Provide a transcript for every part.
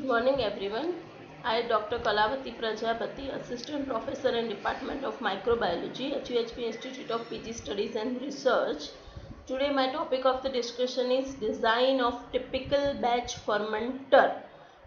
Morning everyone. I, Dr. Kalavati Prajapati, Assistant Professor in Department of Microbiology, HUHP Institute of PG Studies and Research. Today my topic of the discussion is design of typical batch fermenter,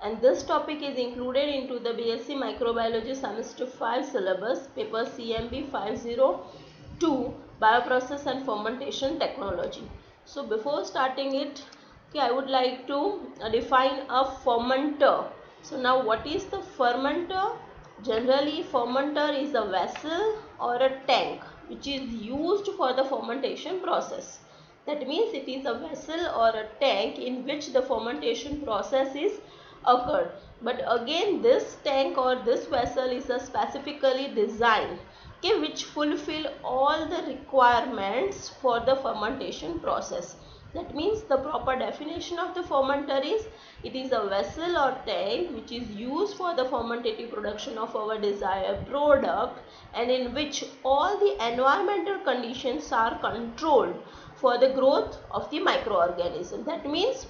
and this topic is included into the BSc Microbiology Semester 5 syllabus, paper CMB 502, Bioprocess and Fermentation Technology. So before starting it, okay, I would like to define a fermenter. So now what is the fermenter? Generally fermenter is a vessel or a tank which is used for the fermentation process. That means it is a vessel or a tank in which the fermentation process is occurred. But again this tank or this vessel is a specifically designed, okay, which fulfill all the requirements for the fermentation process. That means the proper definition of the fermenter is it is a vessel or tank which is used for the fermentative production of our desired product and in which all the environmental conditions are controlled for the growth of the microorganism. That means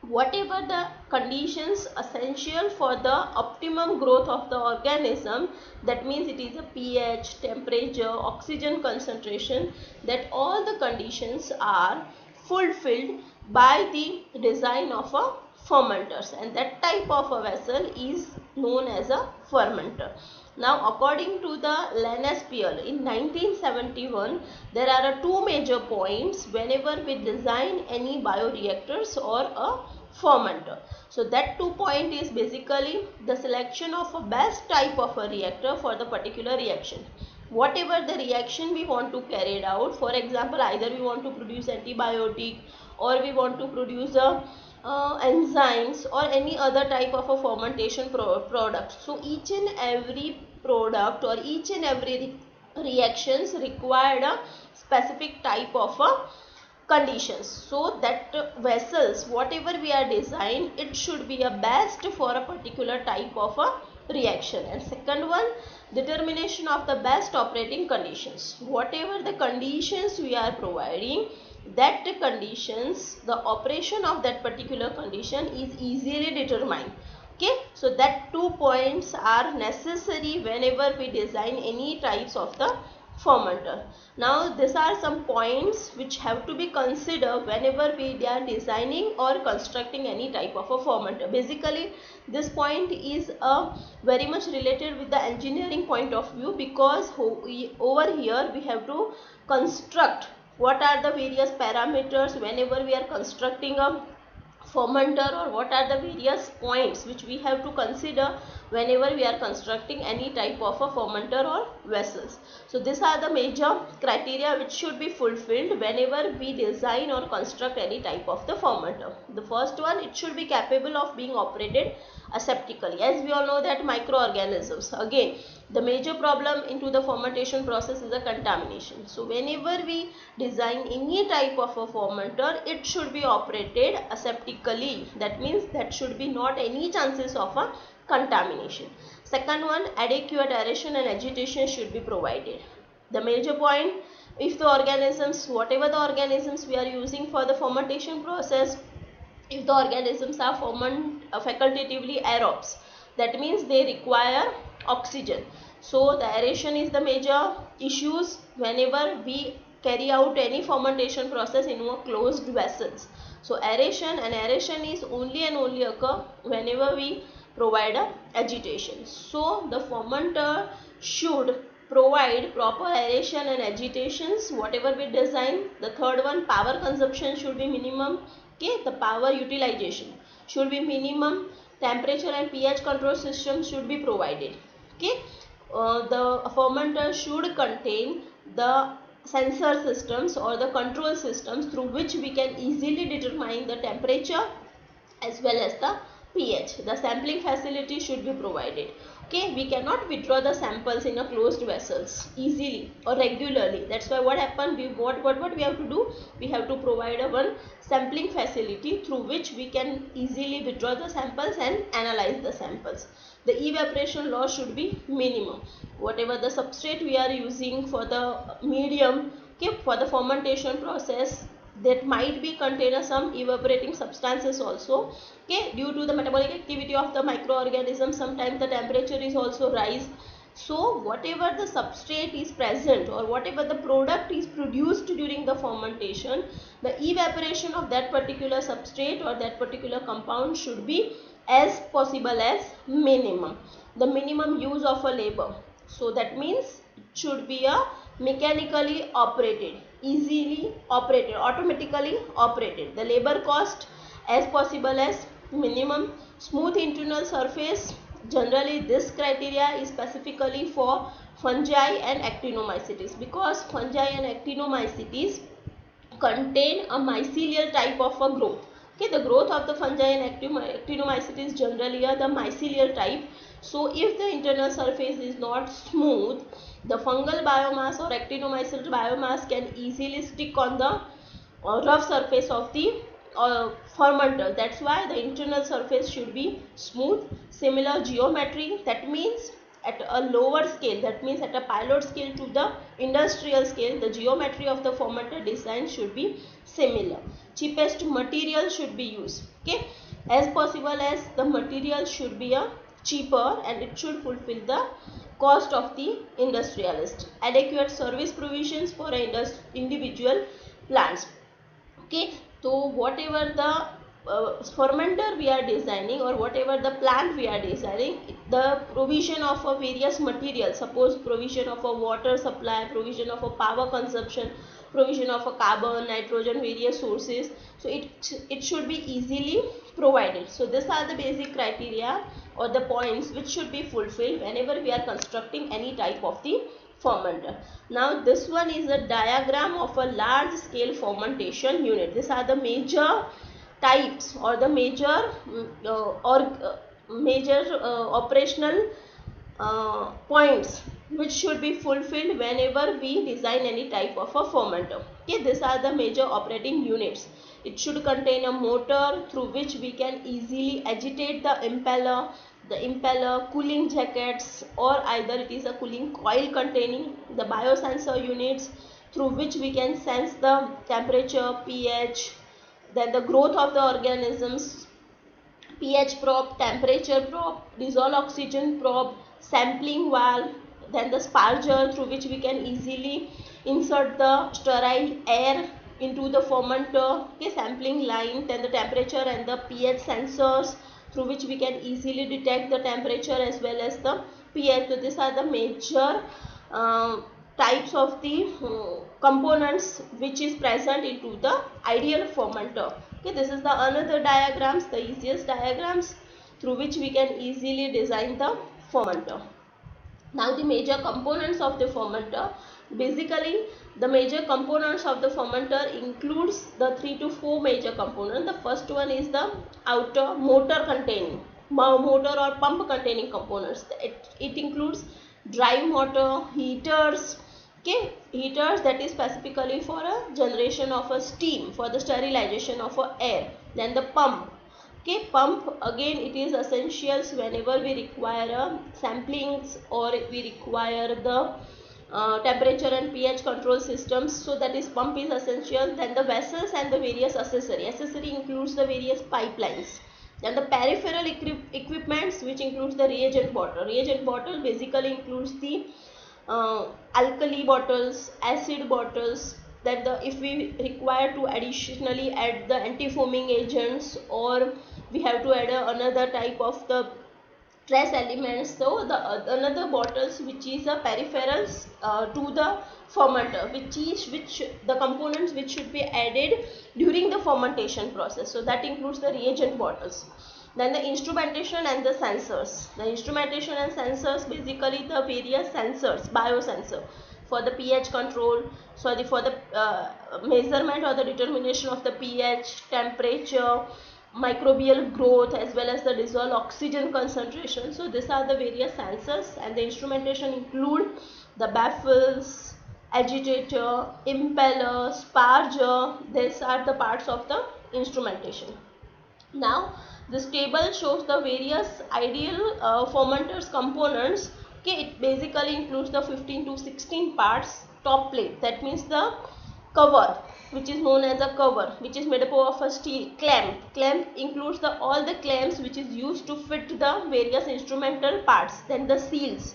whatever the conditions essential for the optimum growth of the organism, that means it is a pH, temperature, oxygen concentration, that all the conditions are fulfilled by the design of a fermenters, and that type of a vessel is known as a fermenter. Now according to the Linus Pauling in 1971, there are two major points whenever we design any bioreactors or a fermenter. So that 2 point is basically the selection of a best type of a reactor for the particular reaction. Whatever the reaction we want to carry out, for example, either we want to produce antibiotic or we want to produce a enzymes or any other type of a fermentation product. So each and every product or each and every reactions required a specific type of a conditions. So that vessels whatever we are design, it should be a best for a particular type of a reaction. And second one, determination of the best operating conditions. Whatever the conditions we are providing, that conditions, the operation of that particular condition is easily determined. Okay, so that 2 points are necessary whenever we design any types of the fermenter. Now these are some points which have to be considered whenever we are designing or constructing any type of a fermenter. Basically this point is very much related with the engineering point of view, because over here we have to construct what are the various parameters whenever we are constructing a fermenter, or what are the various points which we have to consider whenever we are constructing any type of a fermenter or vessels. So these are the major criteria which should be fulfilled whenever we design or construct any type of the fermenter. The first one, it should be capable of being operated aseptically. As we all know that microorganisms, again the major problem into the fermentation process is the contamination. So whenever we design any type of a fermenter, it should be operated aseptically. That means that should be not any chances of a contamination. Second one, adequate aeration and agitation should be provided. The major point, if the organisms, whatever the organisms we are using for the fermentation process, if the organisms are facultatively aerobes, that means they require oxygen. So the aeration is the major issues whenever we carry out any fermentation process in a closed vessels. So aeration is only and only occur whenever we provide a agitation. So the fermenter should provide proper aeration and agitations whatever we design. The third one, power consumption should be minimum. Okay, the power utilization should be minimum. Temperature and pH control system should be provided. Okay, the fermenter should contain the sensor systems or the control systems through which we can easily determine the temperature as well as the pH. The sampling facility should be provided. Okay, we cannot withdraw the samples in a closed vessels easily or regularly. That's why what happened, what we have to do, we have to provide a one sampling facility through which we can easily withdraw the samples and analyze the samples. The evaporation loss should be minimum. Whatever the substrate we are using for the medium, okay, for the fermentation process, that might be contain some evaporating substances also. Okay, due to the metabolic activity of the microorganisms, sometimes the temperature is also rise. So whatever the substrate is present or whatever the product is produced during the fermentation, the evaporation of that particular substrate or that particular compound should be as possible as minimum. The minimum use of a labor. So that means it should be a mechanically operated, easily operated, automatically operated. The labor cost as possible as minimum. Smooth internal surface. Generally this criteria is specifically for fungi and actinomycetes, because fungi and actinomycetes contain a mycelial type of a growth. Okay, the growth of the fungi and actinomycetes generally are the mycelial type. So if the internal surface is not smooth, the fungal biomass or actinomycetes biomass can easily stick on the rough surface of the fermenter. That's why the internal surface should be smooth. Similar geometry, that means at a lower scale, that means at a pilot scale to the industrial scale, the geometry of the fermenter design should be similar. Cheapest material should be used. Okay, as possible as the material should be a cheaper and it should fulfill the cost of the industrialist. Adequate service provisions for individual plants. Okay, so whatever the fermenter we are designing or whatever the plant we are designing, the provision of a various materials, suppose provision of a water supply, provision of a power consumption, provision of a carbon, nitrogen, various sources, so it should be easily provided. So these are the basic criteria or the points which should be fulfilled whenever we are constructing any type of the fermenter. Now this one is a diagram of a large scale fermentation unit. These are the major types or the major operational points which should be fulfilled whenever we design any type of a fermenter. Okay, these are the major operating units. It should contain a motor through which we can easily agitate the impeller, cooling jackets, or either it is a cooling coil containing the biosensor units through which we can sense the temperature, pH, then the growth of the organisms, pH probe, temperature probe, dissolved oxygen probe, sampling valve, then the sparger through which we can easily insert the sterile air into the fermenter, okay, sampling line, then the temperature and the pH sensors through which we can easily detect the temperature as well as the pH. So these are the major types of the components which is present into the ideal fermenter. Okay, this is the another diagrams, the easiest diagrams through which we can easily design the fermenter. Now the major components of the fermenter. Basically the major components of the fermenter includes the 3 to 4 major components. The first one is the outer motor or pump containing components. It includes drive motor, heaters, okay, heaters that is specifically for a generation of a steam, for the sterilization of a air. Then the pump, okay, pump again it is essentials whenever we require samplings or we require the temperature and pH control systems, so that is pump is essential. Then the vessels and the various accessory includes the various pipelines. Then the peripheral equipments, which includes the reagent bottle basically includes the alkali bottles, acid bottles. Then if we require to additionally add the anti-foaming agents, or we have to add another type of the trace elements, so the another bottles which is a peripherals to the fermenter, which the components which should be added during the fermentation process. So that includes the reagent bottles. Then the instrumentation and the sensors. The instrumentation and sensors, basically the various sensors, biosensor for the pH control, for the measurement or the determination of the pH, temperature, microbial growth, as well as the dissolved oxygen concentration. So these are the various sensors, and the instrumentation include the baffles, agitator, impeller, sparger. These are the parts of the instrumentation. Now this table shows the various ideal fermenters components. Okay, it basically includes the 15 to 16 parts top plate, that means the cover, which is known as a cover, which is made up of a steel clamp. Clamp includes all the clamps which is used to fit the various instrumental parts. Then the seals,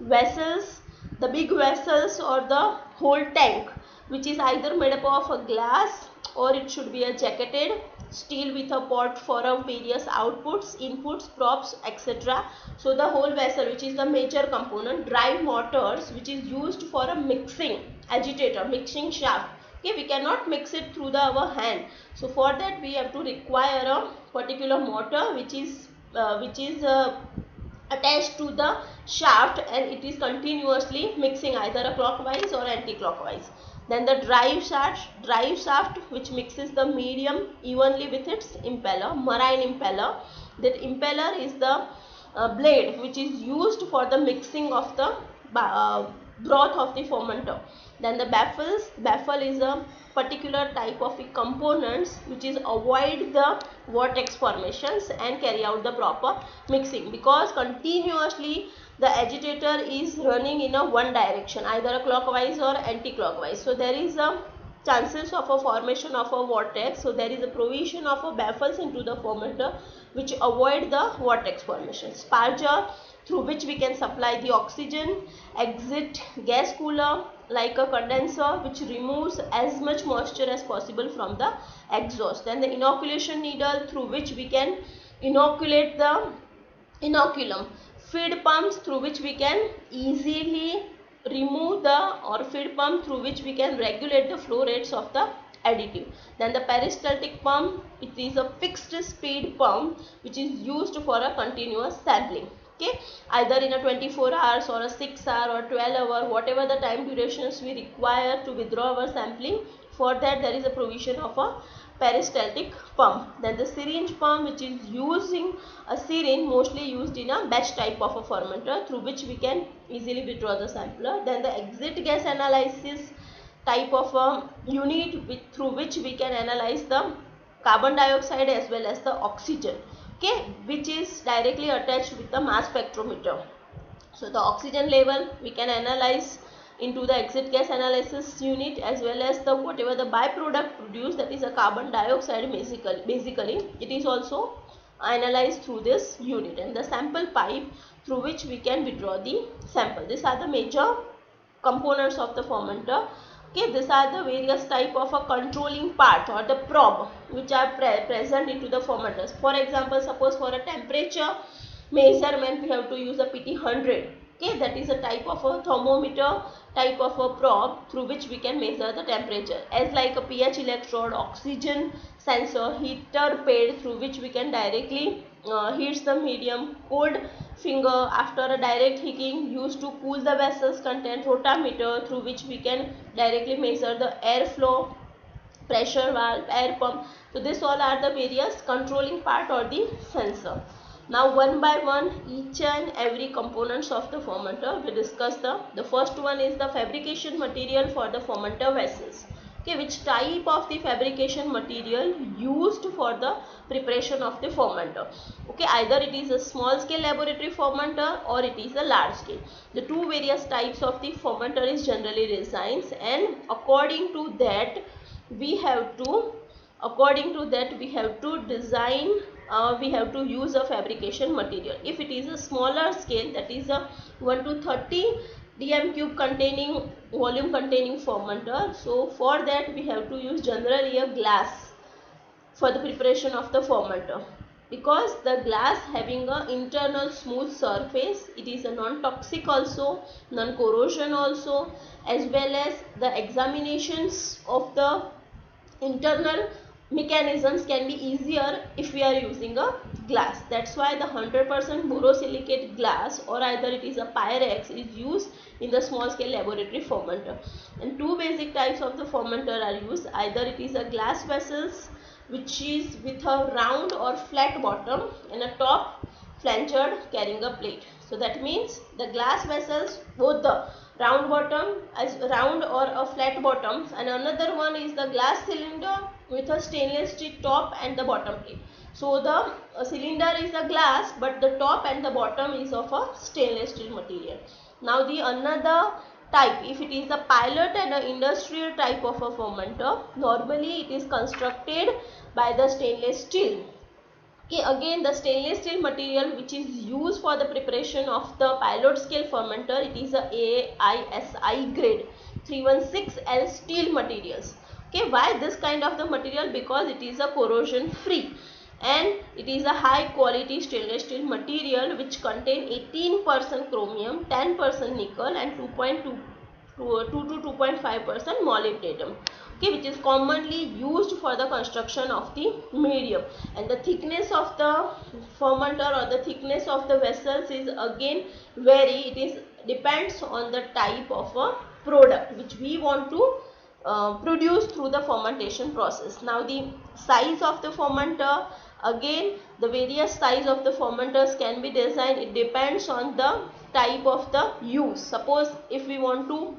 vessels, the big vessels or the whole tank, which is either made up of a glass or it should be a jacketed steel with a pot for various outputs, inputs, props, etc. So the whole vessel, which is the major component. Drive motors, which is used for a mixing agitator, mixing shaft. Okay, we cannot mix it through our hand, so for that we have to require a particular motor which is attached to the shaft, and it is continuously mixing either a clockwise or anti-clockwise. Then the drive shaft which mixes the medium evenly with its impeller, marine impeller. That impeller is the blade which is used for the mixing of the broth of the fermenter. Then the baffle is a particular type of components which is avoid the vortex formations and carry out the proper mixing, because continuously the agitator is running in a one direction, either a clockwise or anti-clockwise. So there is a chances of a formation of a vortex. So there is a provision of a baffles into the fermenter which avoid the vortex formation. Sparger, through which we can supply the oxygen. Exit gas cooler, like a condenser which removes as much moisture as possible from the exhaust. Then the inoculation needle, through which we can inoculate the inoculum. Feed pumps, through which we can easily remove the, or feed pump through which we can regulate the flow rates of the additive. Then the peristaltic pump, it is a fixed speed pump which is used for a continuous sampling. Okay, either in a 24 hours or a 6 hour or 12 hour, whatever the time durations we require to withdraw our sampling, for that there is a provision of a peristaltic pump. Then the syringe pump, which is using a syringe mostly used in a batch type of a fermenter, through which we can easily withdraw the sampler. Then the exit gas analysis type of a unit through which we can analyze the carbon dioxide as well as the oxygen, okay, which is directly attached with the mass spectrometer. So the oxygen level we can analyze into the exit gas analysis unit, as well as the whatever the byproduct produced, that is a carbon dioxide. Basically it is also analyzed through this unit. And the sample pipe, through which we can withdraw the sample. These are the major components of the fermenter. Okay, these are the various type of a controlling part or the probe which are present into the fermenters. For example, suppose for a temperature measurement we have to use a PT100. Okay, that is a type of a thermometer type of a probe through which we can measure the temperature, as like a pH electrode, oxygen sensor, heater pad, through which we can directly heat the medium. Cold finger, after a direct heating, used to cool the vessel's content. Rotameter, through which we can directly measure the airflow, pressure valve, air pump. So this all are the various controlling part or the sensor. Now one by one, each and every components of the fermenter we discuss. The first one is the fabrication material for the fermenter vessels. Okay, which type of the fabrication material used for the preparation of the fermenter. Okay, either it is a small scale laboratory fermenter or it is a large scale. The two various types of the fermenter is generally designs, and according to that we have to design, we have to use a fabrication material. If it is a smaller scale, that is a 1 to 30 dm cube containing volume containing fermenter, so for that we have to use generally a glass for the preparation of the fermenter, because the glass having a internal smooth surface, it is a non-toxic also, non-corrosion also, as well as the examinations of the internal mechanisms can be easier if we are using a glass. That's why the 100% borosilicate glass, or either it is a Pyrex, is used in the small scale laboratory fermenter. And two basic types of the fermenter are used. Either it is a glass vessels which is with a round or flat bottom and a top flanged carrying a plate. So that means the glass vessels, both the round bottom as round or a flat bottom, and another one is the glass cylinder with a stainless steel top and the bottom plate. So the cylinder is a glass, but the top and the bottom is of a stainless steel material. Now the another type. If it is a pilot and an industrial type of a fermenter, normally it is constructed by the stainless steel. Okay, again the stainless steel material which is used for the preparation of the pilot scale fermenter, it is a AISI grade 316L steel materials. Okay, why this kind of the material? Because it is a corrosion free and it is a high quality stainless steel material which contain 18% chromium, 10% nickel and 2.2 to 2.5% molybdenum. Okay, which is commonly used for the construction of the medium, and the thickness of the fermenter or the thickness of the vessels is again vary. It is depends on the type of a product which we want to produce through the fermentation process. Now the size of the fermenter, again the various size of the fermenters can be designed. It depends on the type of the use. Suppose if we want to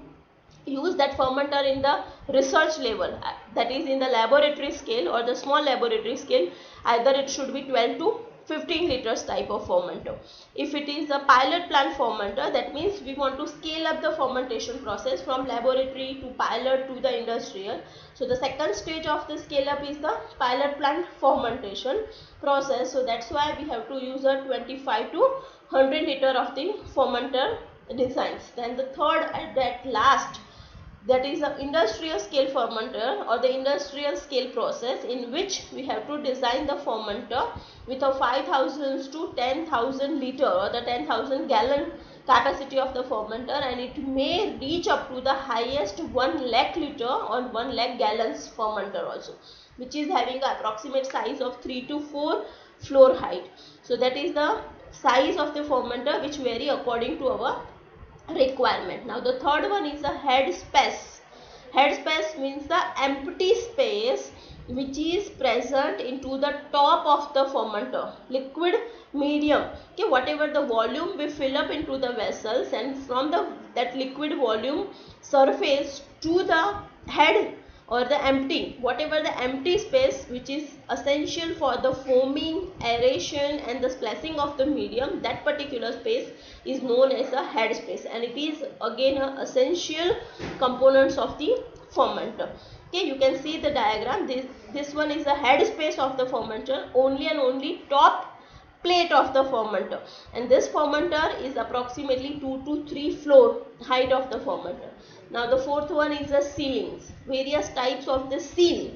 use that fermenter in the research level, that is in the laboratory scale or the small laboratory scale, either it should be 12 to 15 liters type of fermenter. If it is a pilot plant fermenter, that means we want to scale up the fermentation process from laboratory to pilot to the industrial. So the second stage of the scale up is the pilot plant fermentation process. So that's why we have to use a 25 to 100 liter of the fermenter designs. Then the third and that last, that is the industrial scale fermenter or the industrial scale process, in which we have to design the fermenter with a 5000 to 10,000 liter or the 10,000 gallon capacity of the fermenter, and it may reach up to the highest 1 lakh liter or 1 lakh gallons fermenter also, which is having an approximate size of 3 to 4 floor height. So that is the size of the fermenter which vary according to our requirement. Now the third one is the head space. Head space means the empty space which is present into the top of the fermenter, liquid medium. Okay, whatever the volume we fill up into the vessels, and from that liquid volume surface to the head or the empty, whatever the empty space which is essential for the foaming, aeration and the splashing of the medium, that particular space is known as a head space, and it is again a essential components of the fermenter. Okay, you can see the diagram. This one is the head space of the fermenter, only and only top plate of the fermenter, and this fermenter is approximately 2 to 3 floor height of the fermenter. Now the fourth one is the sealings, various types of the seal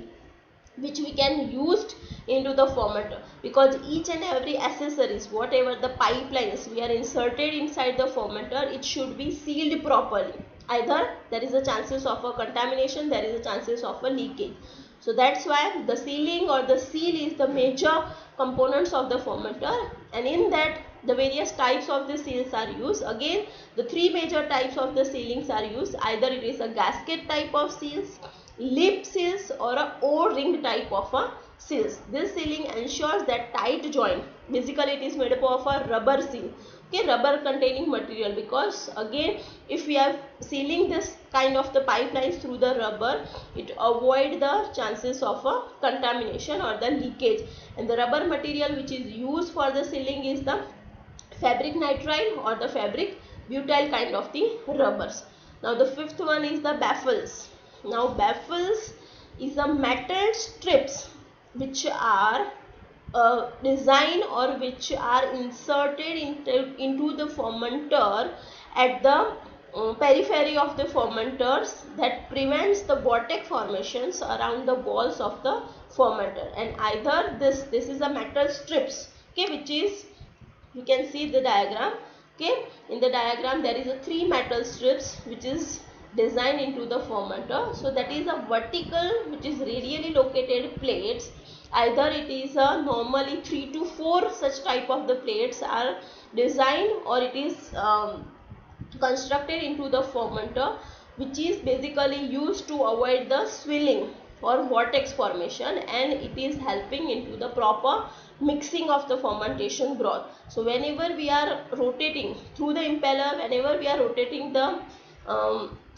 which we can use into the fermenter, because each and every accessories, whatever the pipelines we are inserted inside the fermenter, it should be sealed properly. Either there is a chances of a contamination, there is a chances of a leakage. So that's why the sealing or the seal is the major components of the fermenter, and in that the various types of the seals are used. Again the three major types of the sealings are used. Either it is a gasket type of seals, lip seals or a O-ring type of a seals. This sealing ensures that tight joint. Basically it is made up of a rubber seal. Okay, rubber containing material, because again if we are sealing this kind of the pipelines through the rubber, it avoid the chances of a contamination or the leakage. And the rubber material which is used for the sealing is the fabric nitrile or the fabric butyl kind of the rubbers. Now the fifth one is the baffles. Now baffles is a metal strips which are designed or which are inserted into the fermenter at the periphery of the fermenters, that prevents the vortex formations around the walls of the fermenter. And either this is a metal strips, okay, which is, you can see the diagram. Okay, in the diagram there is a 3 metal strips which is designed into the fermenter. So that is a vertical which is radially located plates. Either it is a normally 3 to 4 such type of the plates are designed, or it is constructed into the fermenter, which is basically used to avoid the swelling or vortex formation, and it is helping into the proper mixing of the fermentation broth. So whenever we are rotating through the impeller, whenever we are rotating the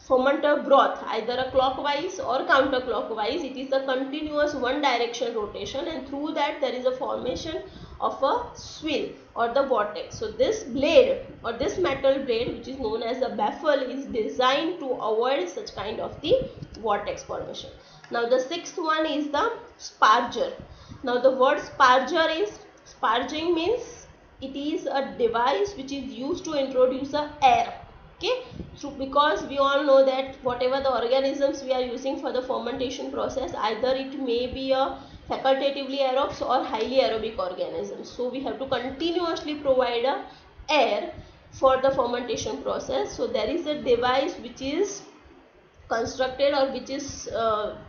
fermenter broth, either a clockwise or counterclockwise, it is a continuous one direction rotation, and through that there is a formation of a swill or the vortex. So this blade or this metal blade, which is known as a baffle, is designed to avoid such kind of the vortex formation. Now the sixth one is the sparger. Now the word sparging means it is a device which is used to introduce a air. Okay, so because we all know that whatever the organisms we are using for the fermentation process, either it may be a facultatively aerobes or highly aerobic organisms. So we have to continuously provide a air for the fermentation process. So there is a device which is constructed or which is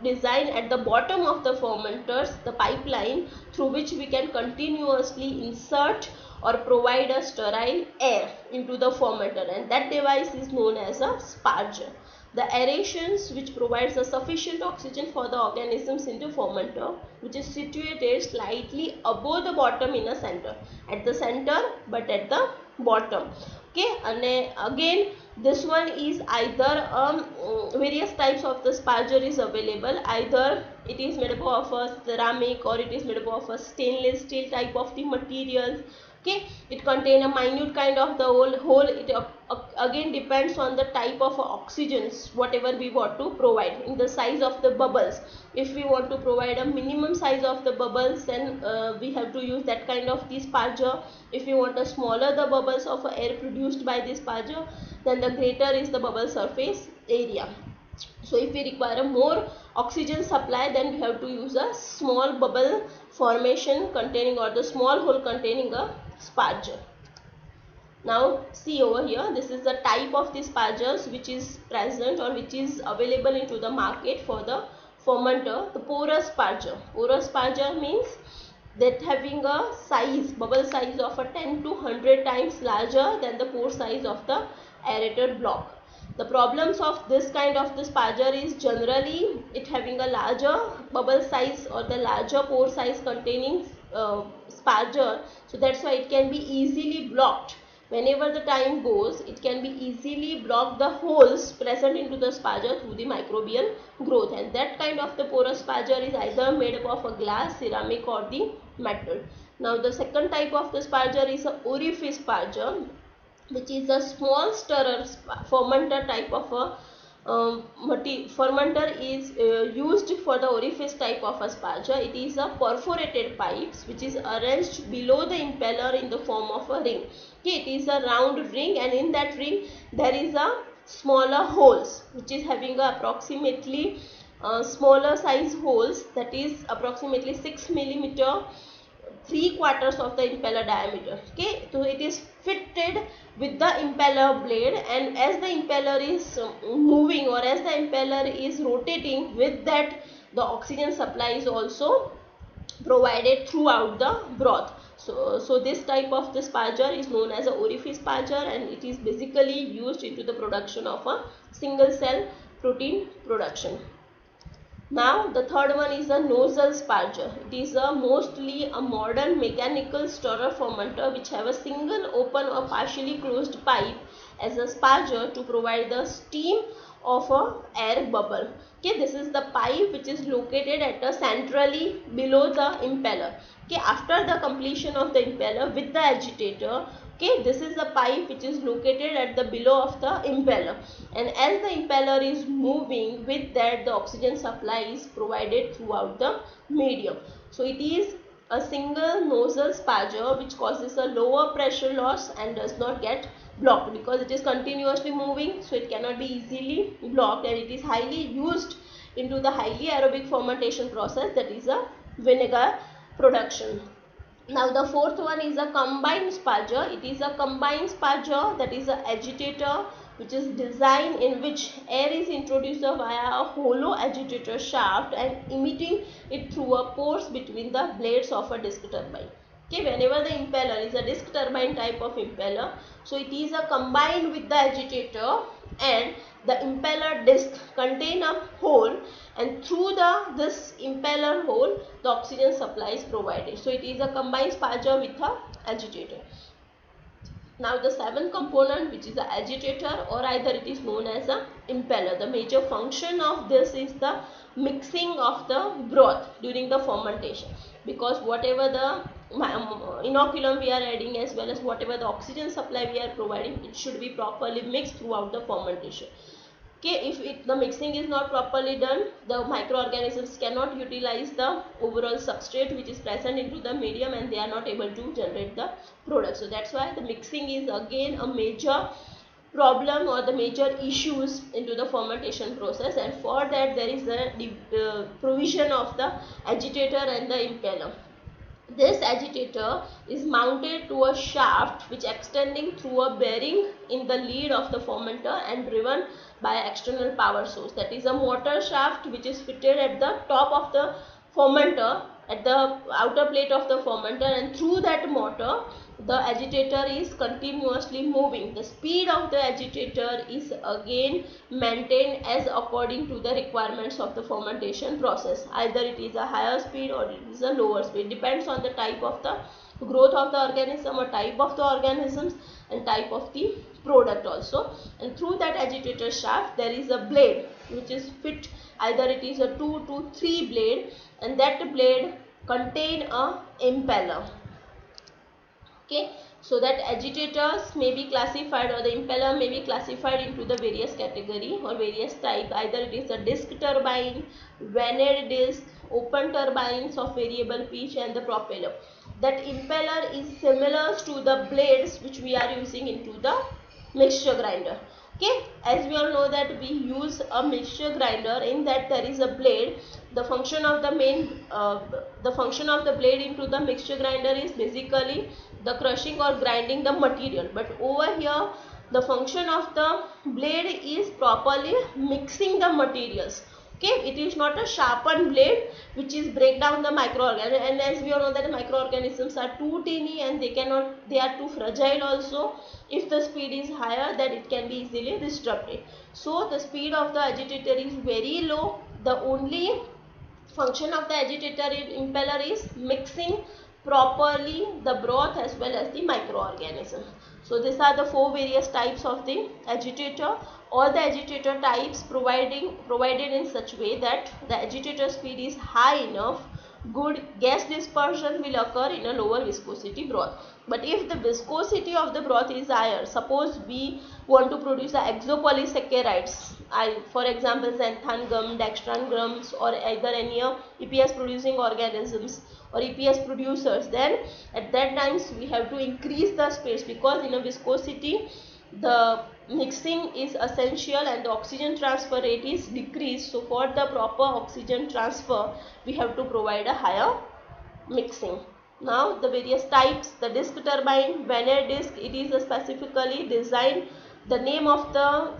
designed at the bottom of the fermenters, the pipeline through which we can continuously insert or provide a sterile air into the fermenter, and that device is known as a sparger. The aerations which provides a sufficient oxygen for the organisms in the fermenter, which is situated slightly above the bottom in a center, at the center but at the bottom. Okay, and again this one is either various types of the sparger is available. Either it is made up of a ceramic or it is made up of a stainless steel type of the materials. Okay, it contain a minute kind of the hole. It again depends on the type of oxygens whatever we want to provide, in the size of the bubbles. If we want to provide a minimum size of the bubbles, then we have to use that kind of the sparger. If we want a smaller the bubbles of air produced by this sparger, then the greater is the bubble surface area. So if we require a more oxygen supply, then we have to use a small bubble formation containing, or the small hole containing a sparger. Now see over here, this is the type of the spargers which is present or which is available into the market for the fermenter. The porous sparger. Porous sparger means that having a size, bubble size of a 10 to 100 times larger than the pore size of the aerated block. The problems of this kind of the sparger is generally it having a larger bubble size or the larger pore size containing sparger. So that's why it can be easily blocked. Whenever the time goes, it can be easily block the holes present into the sparger through the microbial growth, and that kind of the porous sparger is either made up of a glass, ceramic or the metal. Now the second type of the sparger is a orifice sparger, which is a small stirrer fermenter type of a fermenter is used for the orifice type of a sparger. It is a perforated pipes which is arranged below the impeller in the form of a ring. Okay, it is a round ring, and in that ring there is a smaller holes which is having a approximately smaller size holes, that is approximately 6 millimeter, 3/4 of the impeller diameter. Okay, so it is fitted with the impeller blade, and as the impeller is moving or as the impeller is rotating, with that the oxygen supply is also provided throughout the broth. So this type of the sparger is known as a orifice sparger, and it is basically used into the production of a single cell protein production. Now the third one is a nozzle sparger. It is mostly a modern mechanical stirrer fermenter which have a single open or partially closed pipe as a sparger to provide the steam of a air bubble. Okay, this is the pipe which is located at a centrally below the impeller. Okay, after the completion of the impeller with the agitator, okay, this is the pipe which is located at the below of the impeller, and as the impeller is moving, with that the oxygen supply is provided throughout the medium. So it is a single nozzle sparger which causes a lower pressure loss and does not get blocked because it is continuously moving, so it cannot be easily blocked, and it is highly used into the highly aerobic fermentation process, that is a vinegar production. Now the fourth one is a combined sparger. It is a combined sparger, that is a agitator which is designed in which air is introduced via a hollow agitator shaft and emitting it through a pores between the blades of a disc turbine. Okay, whenever the impeller is a disc turbine type of impeller, so it is a combined with the agitator, and the impeller disc contain a hole, and through this impeller hole the oxygen supply is provided. So it is a combined sparger with a agitator. Now the seventh component, which is the agitator, or either it is known as a impeller. The major function of this is the mixing of the broth during the fermentation, because whatever the inoculum we are adding as well as whatever the oxygen supply we are providing, it should be properly mixed throughout the fermentation. Okay, if the mixing is not properly done, the microorganisms cannot utilize the overall substrate which is present into the medium, and they are not able to generate the product. So that's why the mixing is again a major problem or the major issues into the fermentation process, and for that there is a provision of the agitator and the impeller. This agitator is mounted to a shaft which extending through a bearing in the lead of the fermenter and driven by external power source. That is a motor shaft which is fitted at the top of the fermenter, at the outer plate of the fermenter, and through that motor the agitator is continuously moving. The speed of the agitator is again maintained as according to the requirements of the fermentation process. Either it is a higher speed or it is a lower speed, depends on the type of the growth of the organism or type of the organisms and type of the product also. And through that agitator shaft there is a blade which is fit, either it is a 2 to 3 blade, and that blade contain a impeller. Okay, so that agitators may be classified, or the impeller may be classified into the various category or various type. Either it is a disc turbine, vanade disc, open turbines of variable pitch, and the propeller. That impeller is similar to the blades which we are using into the mixture grinder. Okay, as we all know that we use a mixture grinder, in that there is a blade. The function of the function of the blade into the mixture grinder is basically the crushing or grinding the material, but over here the function of the blade is properly mixing the materials. Okay, it is not a sharpened blade which is break down the microorganisms, and as we all know that the microorganisms are too tiny and they are too fragile also. If the speed is higher, then it can be easily disrupted. So the speed of the agitator is very low. The only function of the agitator impeller is mixing properly the broth as well as the microorganism. So these are the 4 various types of the agitator. All the agitator types provided in such way that the agitator speed is high enough, good gas dispersion will occur in a lower viscosity broth. But if the viscosity of the broth is higher, suppose we want to produce the exopolysaccharides, for example xanthan gum, dextran gums, or either any EPS producing organisms or EPS producers, then at that times we have to increase the space, because in a viscosity the mixing is essential and the oxygen transfer rate is decreased. So for the proper oxygen transfer we have to provide a higher mixing. Now the various types, the disc turbine, vanade disc, it is a specifically designed. The name of the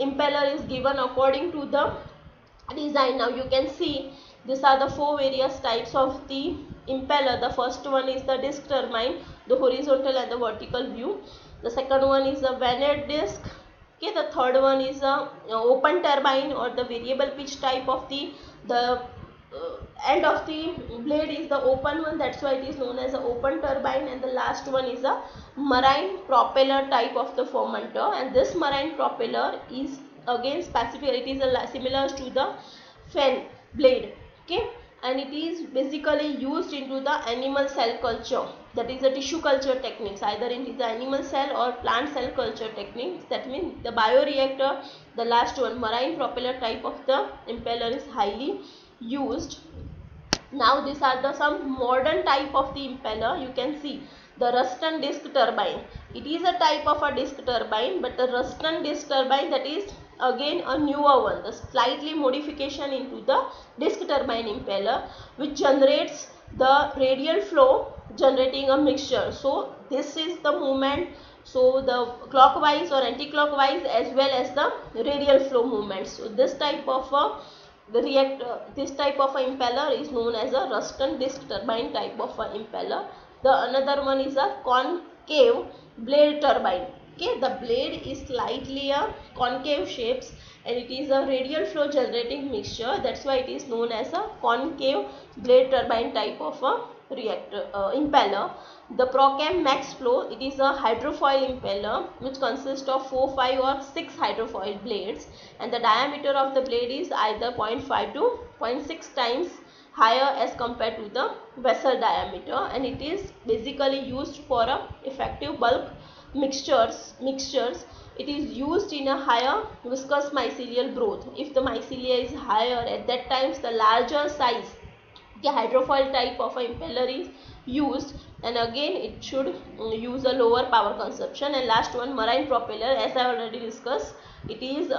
impeller is given according to the design. Now you can see these are the 4 various types of the impeller. The first one is the disc turbine, the horizontal and the vertical view. The second one is a vanade disc. Okay, the third one is a open turbine or the variable pitch type of the end of the blade is the open one, that's why it is known as a open turbine. And the last one is a marine propeller type of the fermenter, and this marine propeller is again specific, it is similar to the fan blade. Okay, and it is basically used into the animal cell culture, that is the tissue culture techniques, either it is the animal cell or plant cell culture techniques. That means the bioreactor, the last one marine propeller type of the impeller is highly used. Now these are the some modern type of the impeller. You can see the Ruston disc turbine. It is a type of a disc turbine, but the Ruston disc turbine, that is again a newer one, the slightly modification into the disc turbine impeller, which generates the radial flow generating a mixture. So this is the movement, so the clockwise or anti-clockwise as well as the radial flow movement. So this type of a this type of a impeller is known as a Ruston disc turbine type of a impeller. The another one is a concave blade turbine. Okay, the blade is slightly a concave shapes and it is a radial flow generating mixture, that's why it is known as a concave blade turbine type of a impeller. The Procam Max Flow, it is a hydrofoil impeller which consists of 4, 5 or 6 hydrofoil blades, and the diameter of the blade is either 0.5 to 0.6 times higher as compared to the vessel diameter, and it is basically used for a effective bulk mixtures. It is used in a higher viscous mycelial growth. If the mycelia is higher, at that times the larger size, the hydrofoil type of a impeller is used, and again it should use a lower power consumption. And last one, marine propeller, as I already discussed, it is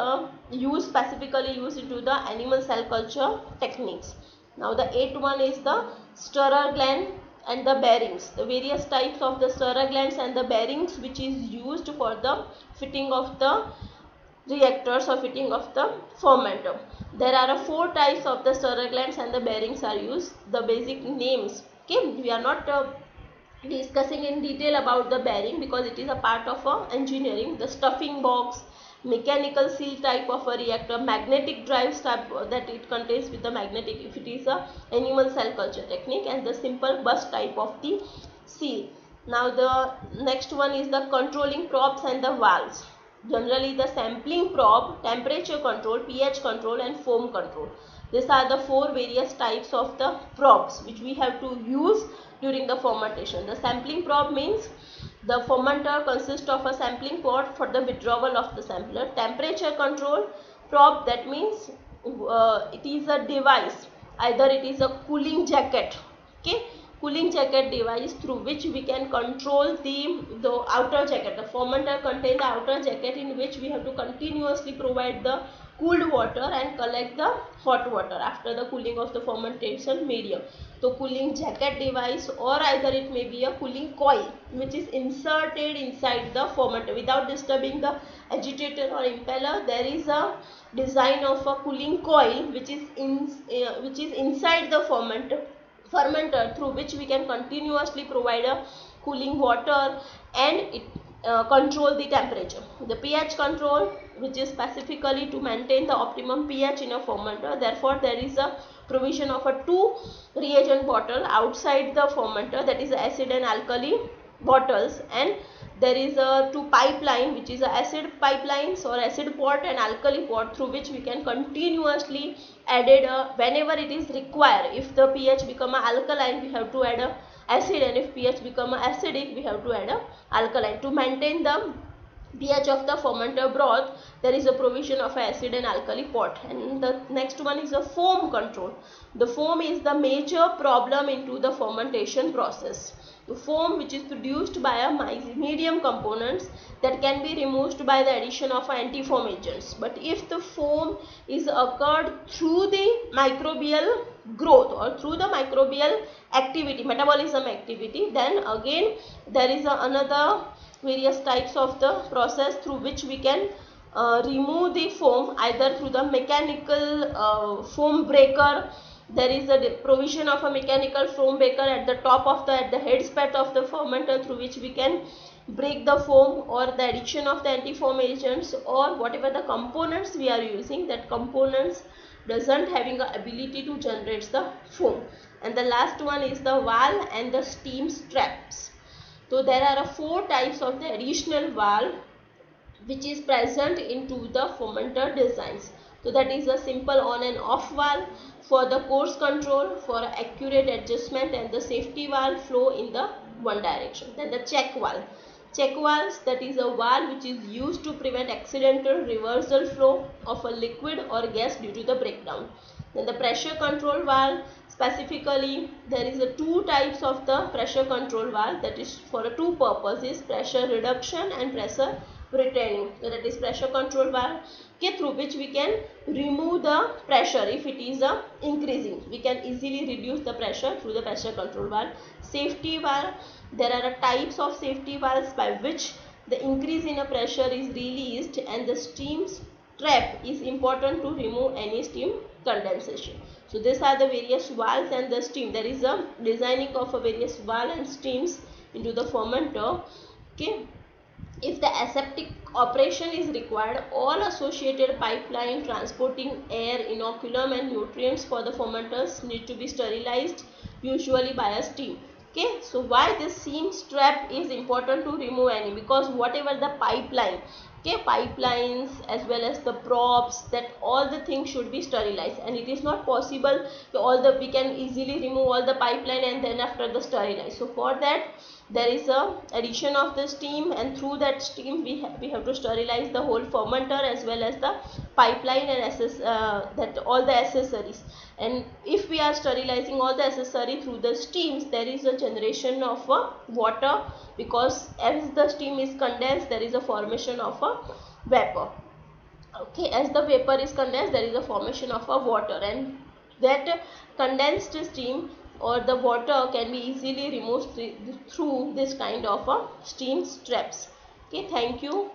specifically used into the animal cell culture techniques. Now the eighth one is the stirrer gland and the bearings, the various types of the stirrer glands and the bearings which is used for the fitting of the reactors or fitting of the fermenter. There are 4 types of the stirrer glands and the bearings are used. The basic names, okay, we are not discussing in detail about the bearing because it is a part of engineering. The stuffing box, mechanical seal type of a reactor, magnetic drive type that it contains with the magnetic if it is a animal cell culture technique, and the simple bus type of the seal. Now the next one is the controlling probes and the valves. Generally the sampling probe, temperature control, pH control and foam control. These are the 4 various types of the probes which we have to use during the fermentation. The sampling probe means the fermenter consists of a sampling pot for the withdrawal of the sampler. Temperature control probe, that means it is a device, either it is a cooling jacket, okay, cooling jacket device through which we can control the outer jacket. The fermenter contains the outer jacket in which we have to continuously provide the cooled water and collect the hot water after the cooling of the fermentation medium. So cooling jacket device, or either it may be a cooling coil which is inserted inside the fermenter without disturbing the agitator or impeller. There is a design of a cooling coil which is inside the fermenter through which we can continuously provide a cooling water and it control the temperature. The pH control, which is specifically to maintain the optimum pH in a fermenter. Therefore there is a provision of a 2 reagent bottle outside the fermenter, that is acid and alkali bottles, and there is a 2 pipeline which is a acid pipelines or acid port and alkali port through which we can continuously added whenever it is required. If the pH become a alkaline, we have to add a acid, and if pH become a acidic, we have to add a alkaline. To maintain the pH of the fermenter broth, there is a provision of acid and alkali pot. And the next one is a foam control. The foam is the major problem into the fermentation process. The foam, which is produced by a medium components that can be removed by the addition of antifoam agents. But if the foam is occurred through the microbial growth or through the microbial activity, metabolism activity, then again there is another various types of the process through which we can remove the foam, either through the mechanical foam breaker. There is a provision of a mechanical foam breaker at the top of at the head spout of the fermenter through which we can break the foam, or the addition of the antifoam agents, or whatever the components we are using, that components doesn't having the ability to generate the foam. And the last one is the valve and the steam straps. So there are 4 types of the additional valve which is present into the fermenter designs. So that is a simple on and off valve for the course control, for accurate adjustment, and the safety valve flow in the one direction. Then the check valve. Check valves, that is a valve which is used to prevent accidental reversal flow of a liquid or gas due to the breakdown. Then the pressure control valve, specifically there is 2 types of the pressure control valve, that is for 2 purposes, pressure reduction and pressure retaining. So that is pressure control valve, okay, through which we can remove the pressure if it is increasing. We can easily reduce the pressure through the pressure control valve. Safety valve, there are types of safety valves by which the increase in a pressure is released and the steam trap is important to remove any steam condensation. So these are the various valves and the steam. There is a designing of a various valve and steams into the fermenter, okay. If the aseptic operation is required, all associated pipeline transporting air, inoculum and nutrients for the fermenters need to be sterilized, usually by a steam. Okay, so why this steam strap is important to remove any, because whatever the pipeline, Okay, pipelines as well as the props, that all the things should be sterilized, and it is not possible we can easily remove all the pipeline and then after the sterilize. So for that there is a addition of the steam, and through that steam we have to sterilize the whole fermenter as well as the pipeline and that all the accessories. And if we are sterilizing all the accessory through the steams, there is a generation of water, because as the steam is condensed there is a formation of a vapor. Okay, as the vapor is condensed there is a formation of a water, and that condensed steam or the water can be easily removed through this kind of a steam straps. Okay, thank you.